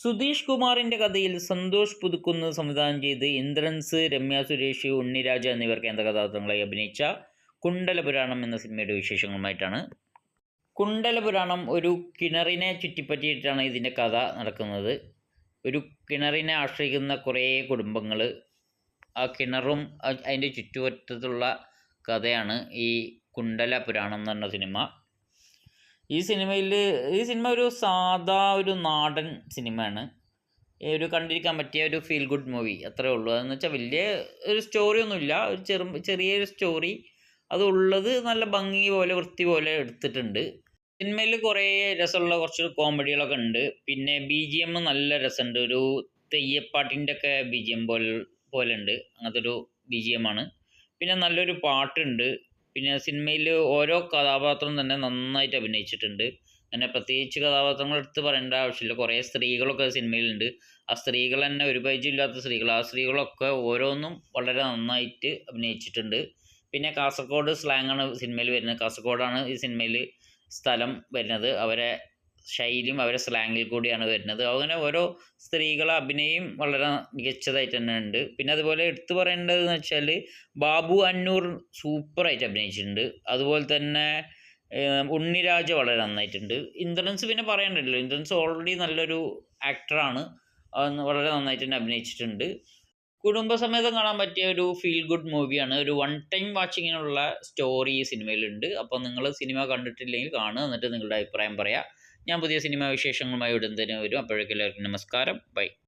സുധീഷ് കുമാറിൻ്റെ കഥയിൽ സന്തോഷ് പുതുക്കുന്ന് സംവിധാനം ചെയ്ത് ഇന്ദ്രൻസ്, രമ്യ സുരേഷ്, ഉണ്ണിരാജ എന്നിവർ കേന്ദ്ര കഥാപാത്രങ്ങളായി അഭിനയിച്ച കുണ്ടലപുരാണം എന്ന സിനിമയുടെ വിശേഷങ്ങളുമായിട്ടാണ്. കുണ്ടലപുരാണം ഒരു കിണറിനെ ചുറ്റിപ്പറ്റിയിട്ടാണ് ഇതിൻ്റെ കഥ നടക്കുന്നത്. ഒരു കിണറിനെ ആശ്രയിക്കുന്ന കുറേ കുടുംബങ്ങൾ, ആ കിണറും അതിൻ്റെ ചുറ്റുവട്ടത്തുള്ള കഥയാണ് ഈ കുണ്ടലപുരാണം എന്ന് പറഞ്ഞ സിനിമ. ഈ സിനിമ ഒരു സാധാ ഒരു നാടൻ സിനിമയാണ്. ഒരു കണ്ടിരിക്കാൻ പറ്റിയ ഒരു ഫീൽ ഗുഡ് മൂവി, അത്രേ ഉള്ളൂ. അതെന്ന് വെച്ചാൽ വലിയ ഒരു സ്റ്റോറിയൊന്നുമില്ല, ഒരു ചെറിയൊരു സ്റ്റോറി. അതുള്ളത് നല്ല ഭംഗി പോലെ വൃത്തി പോലെ എടുത്തിട്ടുണ്ട്. സിനിമയിൽ കുറേ രസമുള്ള കുറച്ച് കോമഡികളൊക്കെ ഉണ്ട്. പിന്നെ BGM നല്ല രസമുണ്ട്. ഒരു തെയ്യപ്പാട്ടിൻ്റെ ഒക്കെ BGM പോലെ ഉണ്ട്. അങ്ങനത്തെ ഒരു BGM ആണ്. പിന്നെ നല്ലൊരു പാട്ടുണ്ട്. പിന്നെ സിനിമയിൽ ഓരോ കഥാപാത്രം തന്നെ നന്നായിട്ട് അഭിനയിച്ചിട്ടുണ്ട്. അങ്ങനെ പ്രത്യേകിച്ച് കഥാപാത്രങ്ങൾ എടുത്ത് പറയേണ്ട ആവശ്യമില്ല. കുറേ സ്ത്രീകളൊക്കെ സിനിമയിലുണ്ട്. ആ സ്ത്രീകൾ തന്നെ ഒരു പരിചയമില്ലാത്ത സ്ത്രീകൾ, ആ സ്ത്രീകളൊക്കെ ഓരോന്നും വളരെ നന്നായിട്ട് അഭിനയിച്ചിട്ടുണ്ട്. പിന്നെ കാസർഗോഡ് സ്ലാങ്ങാണ് സിനിമയിൽ വരുന്നത്. കാസർഗോഡാണ് ഈ സിനിമയിൽ സ്ഥലം വരുന്നത്. അവരെ ശൈലിയും അവരെ സ്ലാങ്ങിൽ കൂടിയാണ് വരുന്നത്. അങ്ങനെ ഓരോ സ്ത്രീകളെ അഭിനയം വളരെ മികച്ചതായിട്ട് തന്നെ ഉണ്ട്. പിന്നെ അതുപോലെ എടുത്തു പറയേണ്ടതെന്ന് വെച്ചാൽ ബാബു അന്നൂർ സൂപ്പറായിട്ട് അഭിനയിച്ചിട്ടുണ്ട്. അതുപോലെ തന്നെ ഉണ്ണിരാജ വളരെ നന്നായിട്ടുണ്ട്. ഇന്ദ്രൻസ് പിന്നെ പറയണ്ടല്ലോ, ഇന്ദ്രൻസ് ഓൾറെഡി നല്ലൊരു ആക്ടറാണ്. വളരെ നന്നായിട്ട് തന്നെ അഭിനയിച്ചിട്ടുണ്ട്. കുടുംബസമേതം കാണാൻ പറ്റിയ ഒരു ഫീൽ ഗുഡ് മൂവിയാണ്. ഒരു വൺ ടൈം വാച്ചിങ്ങിനുള്ള സ്റ്റോറി ഈ സിനിമയിലുണ്ട്. അപ്പോൾ നിങ്ങൾ സിനിമ കണ്ടിട്ടില്ലെങ്കിൽ കാണുക, എന്നിട്ട് നിങ്ങളുടെ അഭിപ്രായം പറയാം. ഞാൻ പുതിയ സിനിമാ വിശേഷങ്ങളുമായി ഉടൻ തന്നെ വരും. അപ്പോഴേക്കും എല്ലാവർക്കും നമസ്കാരം, ബൈ.